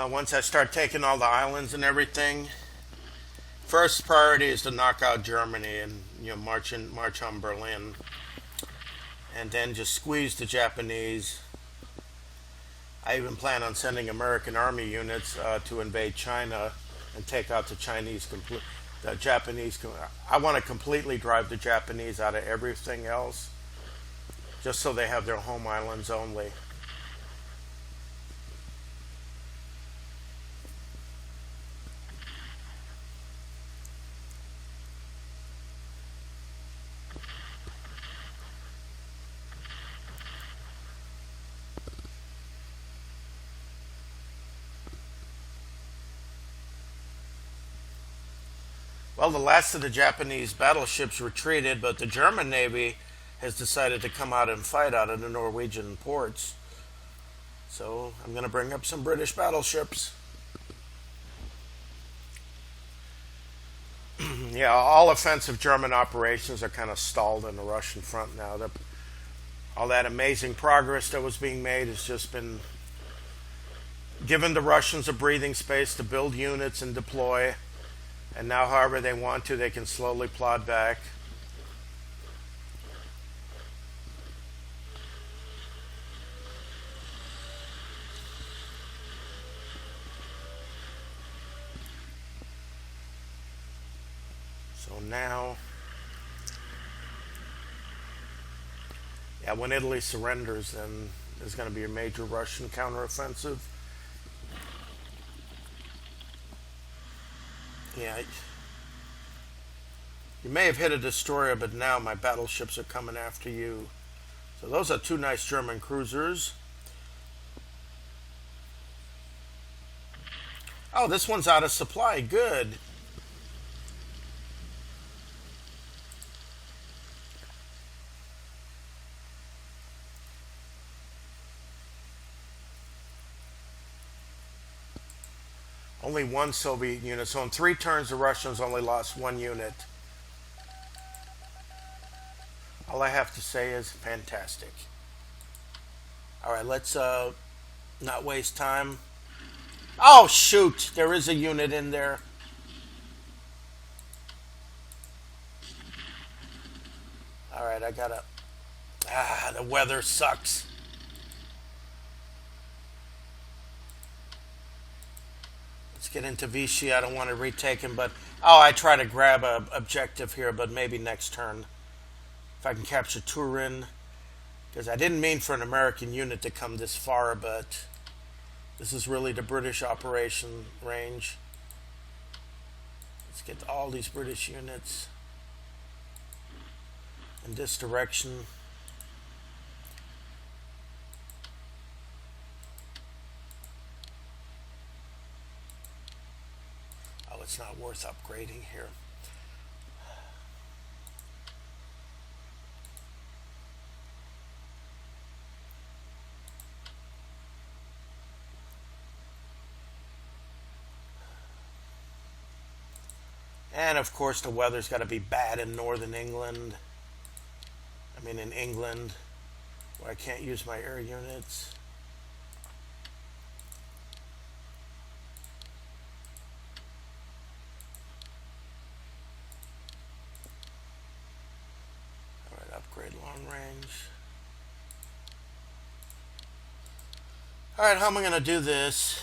Speaker 1: Once I start taking all the islands and everything, first priority is to knock out Germany and march on Berlin, and then just squeeze the Japanese. I even plan on sending American Army units to invade China and take out the Japanese. I want to completely drive the Japanese out of everything else, just so they have their home islands only. Well, the last of the Japanese battleships retreated, but the German Navy has decided to come out and fight out of the Norwegian ports. So I'm going to bring up some British battleships. Yeah, all offensive German operations are kind of stalled on the Russian front now. All that amazing progress that was being made has just been given the Russians a breathing space to build units and deploy. And now, however they want to, they can slowly plod back. So now, yeah, when Italy surrenders, then there's going to be a major Russian counteroffensive. Yeah, you may have hit a destroyer, but now my battleships are coming after you. So those are two nice German cruisers. Oh, this one's out of supply. Good. Only one Soviet unit. So in 3 turns, the Russians only lost one unit. All I have to say is fantastic. All right, let's not waste time. Oh, shoot. There is a unit in there. All right, I gotta... the weather sucks. Let's get into Vichy. I don't want to retake him, but... Oh, I try to grab a objective here, but maybe next turn. If I can capture Turin. Because I didn't mean for an American unit to come this far, but... This is really the British operation range. Let's get all these British units in this direction. Oh, it's not worth upgrading here. And of course, the weather's got to be bad in northern England. I mean, in England, where I can't use my air units. All right, upgrade long range. All right, how am I going to do this?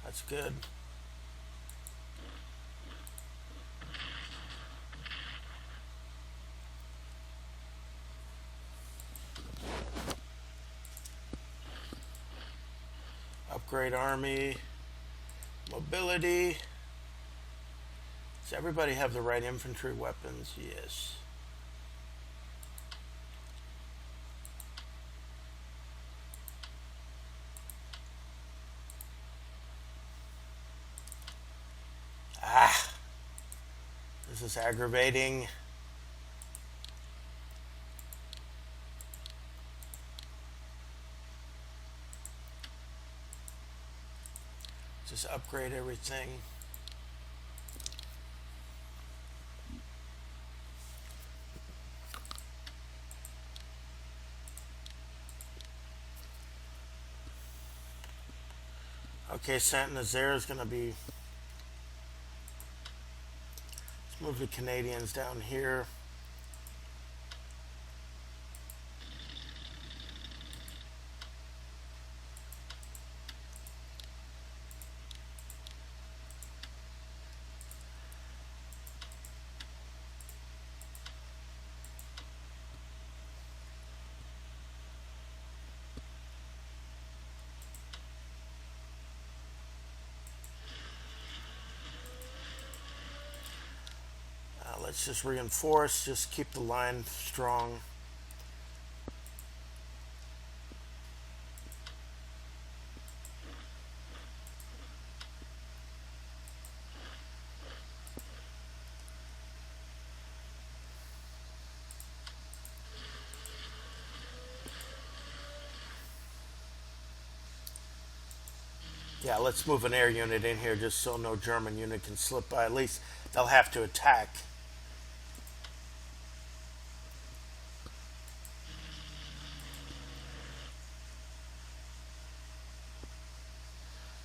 Speaker 1: That's good. Upgrade army. Mobility. Does everybody have the right infantry weapons? Yes. This is aggravating. Just upgrade everything. Okay, Saint-Nazaire is going to be... Let's move the Canadians down here. Let's just reinforce, just keep the line strong. Yeah, let's move an air unit in here just so no German unit can slip by. At least they'll have to attack.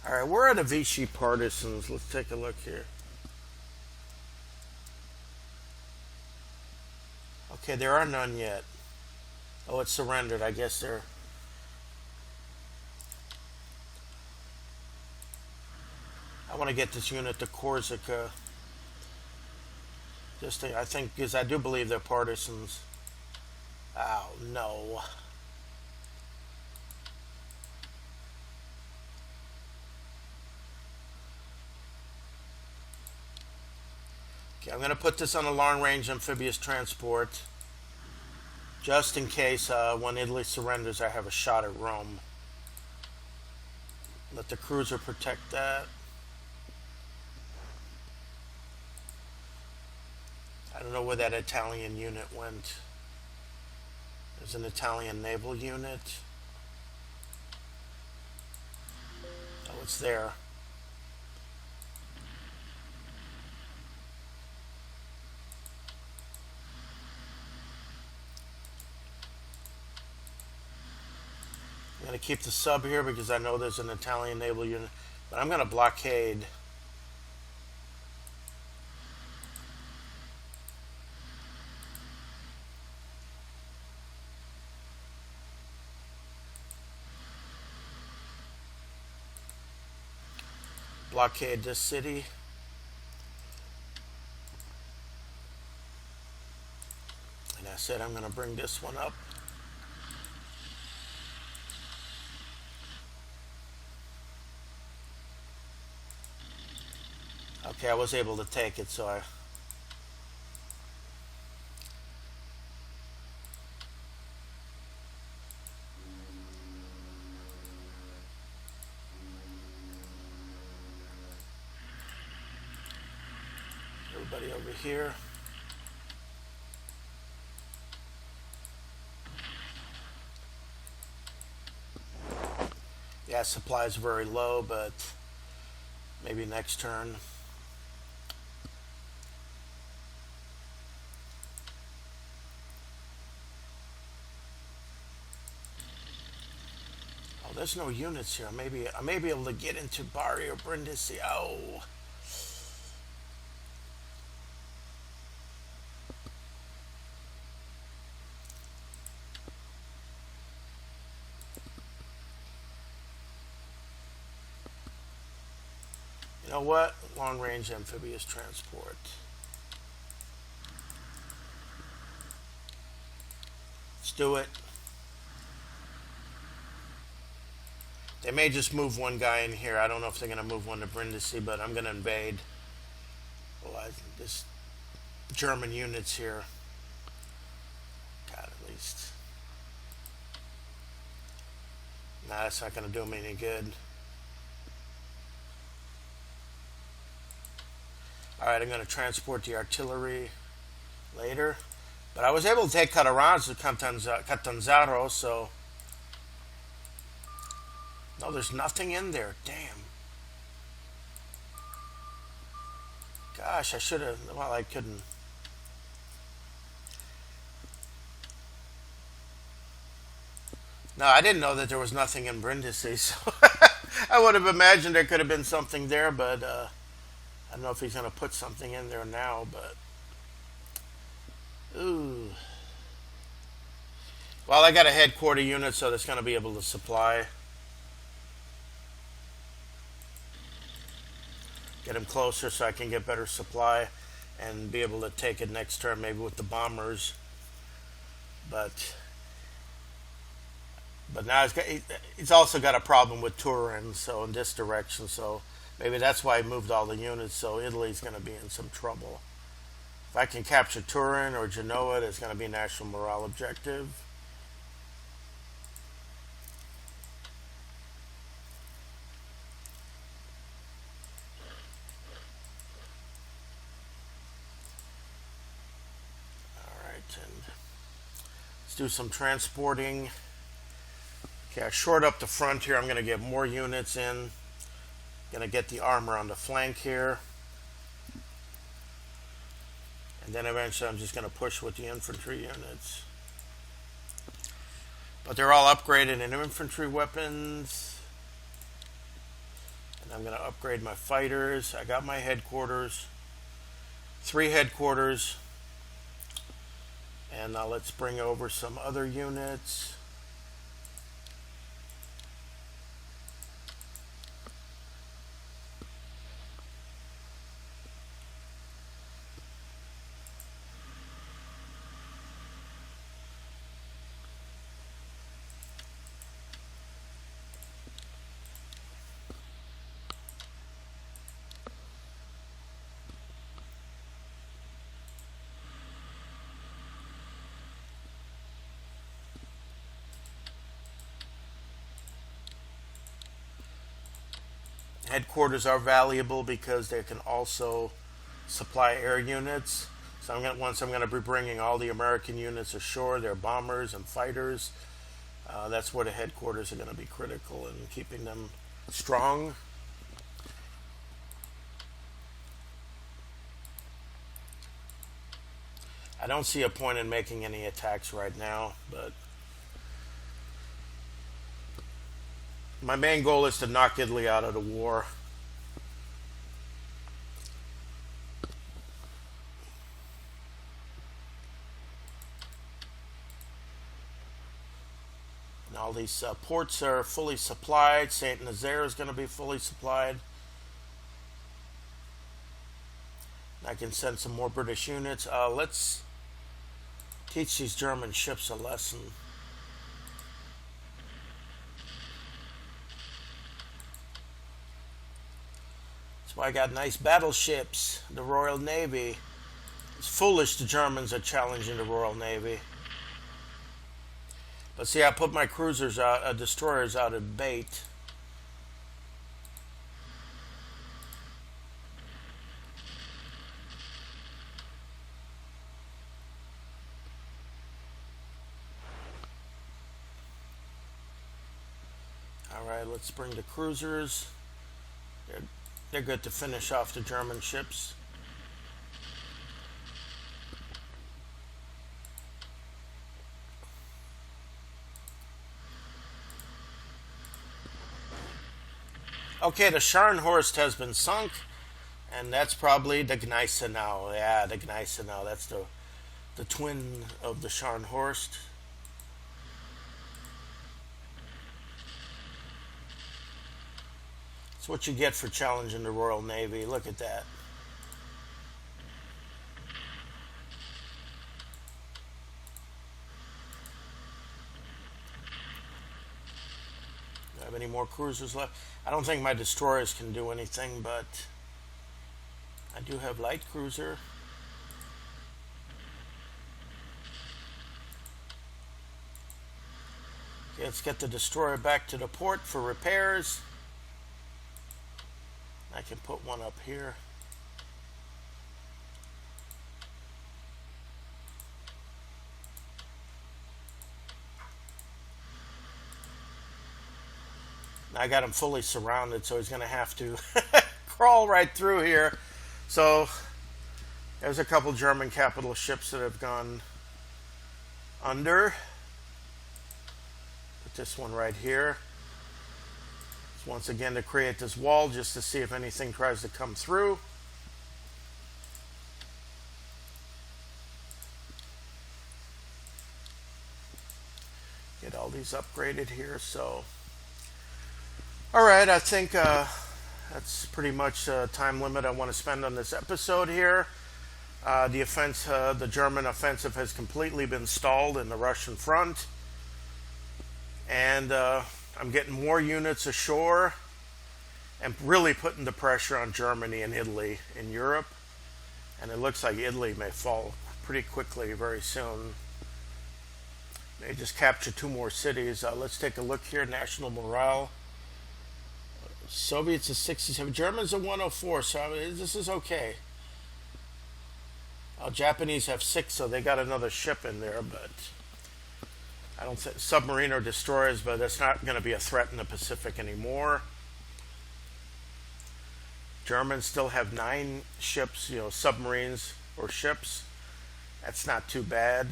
Speaker 1: All right, where are the Vichy partisans? Let's take a look here. Okay, there are none yet. Oh, it's surrendered. I guess they're... I want to get this unit to Corsica. I think, because I do believe they're partisans. Oh, no. Okay, I'm going to put this on a long-range amphibious transport. Just in case when Italy surrenders, I have a shot at Rome. Let the cruiser protect that. I don't know where that Italian unit went. There's an Italian naval unit. Oh, it's there. I'm going to keep the sub here because I know there's an Italian naval unit. But I'm going to blockade. Blockade this city. And I said I'm going to bring this one up. Okay, I was able to take it, so I... Everybody over here. Yeah, supply's very low, but maybe next turn. Oh, there's no units here. I may be able to get into Bari or Brindisi. Oh. You know what? Long-range amphibious transport. Let's do it. They may just move one guy in here. I don't know if they're going to move one to Brindisi, but I'm going to invade. Well, this German units here. God, at least. Nah, that's not going to do them any good. Alright, I'm going to transport the artillery later. But I was able to take Catanzaro, so... No, there's nothing in there. Damn. Gosh, I should have... Well, I couldn't. No, I didn't know that there was nothing in Brindisi, so... I would have imagined there could have been something there, but I don't know if he's going to put something in there now. But ooh, well, I got a headquarter unit, so that's going to be able to supply. Get him closer so I can get better supply and be able to take it next turn, maybe with the bombers. But now he's also got a problem with Turin, so in this direction. So maybe that's why he moved all the units. So Italy's going to be in some trouble. If I can capture Turin or Genoa, that's going to be a national morale objective. All right, and let's do some transporting. Okay, I short up the front here. I'm going to get more units in. Going to get the armor on the flank here. And then eventually I'm just going to push with the infantry units. But they're all upgraded in infantry weapons. And I'm going to upgrade my fighters. I got my headquarters. 3 headquarters. And now let's bring over some other units. Headquarters are valuable because they can also supply air units. So once I'm going to be bringing all the American units ashore, their bombers and fighters. That's where the headquarters are going to be critical in keeping them strong. I don't see a point in making any attacks right now, but my main goal is to knock Italy out of the war. And all these ports are fully supplied. Saint Nazaire is going to be fully supplied. I can send some more British units. Let's teach these German ships a lesson. That's why I got nice battleships. The Royal Navy. It's foolish the Germans are challenging the Royal Navy. But see, I put my cruisers out, destroyers out at bait. Alright, let's bring the cruisers. They're good to finish off the German ships. Okay, the Scharnhorst has been sunk, and that's probably the Gneisenau. Yeah, the Gneisenau. That's the twin of the Scharnhorst. That's what you get for challenging the Royal Navy. Look at that. Do I have any more cruisers left? I don't think my destroyers can do anything, but I do have light cruiser. Okay, let's get the destroyer back to the port for repairs. I can put one up here. I got him fully surrounded, so he's going to have to crawl right through here. So there's a couple German capital ships that have gone under. Put this one right here. So once again, to create this wall just to see if anything tries to come through. Get all these upgraded here. So, all right, I think that's pretty much the time limit I want to spend on this episode here. The German offensive has completely been stalled in the Russian front, and I'm getting more units ashore and really putting the pressure on Germany and Italy in Europe. And it looks like Italy may fall pretty quickly very soon. They just captured 2 more cities. Let's take a look here. National morale. Soviets are 67. Germans are 104. So this is okay. Japanese have 6, so they got another ship in there. But I don't think submarine or destroyers. But that's not going to be a threat in the Pacific anymore. Germans still have 9 ships, submarines or ships. That's not too bad.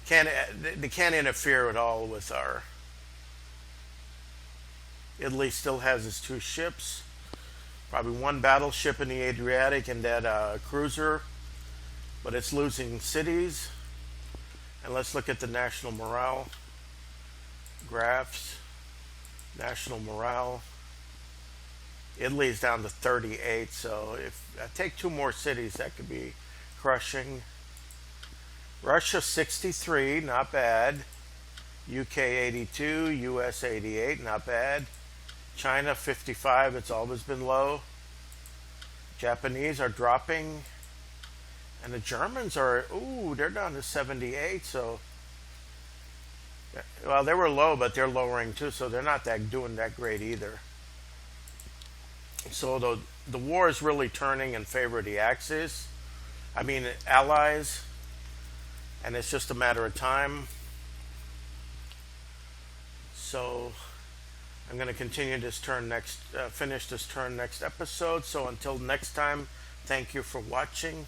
Speaker 1: They can't interfere at all with our. Italy still has its 2 ships, probably 1 battleship in the Adriatic and that cruiser, but it's losing cities. And let's look at the national morale graphs. National morale. Italy's down to 38, so if I take 2 more cities, that could be crushing. Russia 63, not bad. UK 82, US 88, not bad. China 55, it's always been low. Japanese are dropping. And the Germans are, they're down to 78, so. Well, they were low, but they're lowering too, so they're not doing that great either. So the war is really turning in favor of the Axis. Allies. And it's just a matter of time. So I'm going to continue this turn finish this turn next episode. So until next time, thank you for watching.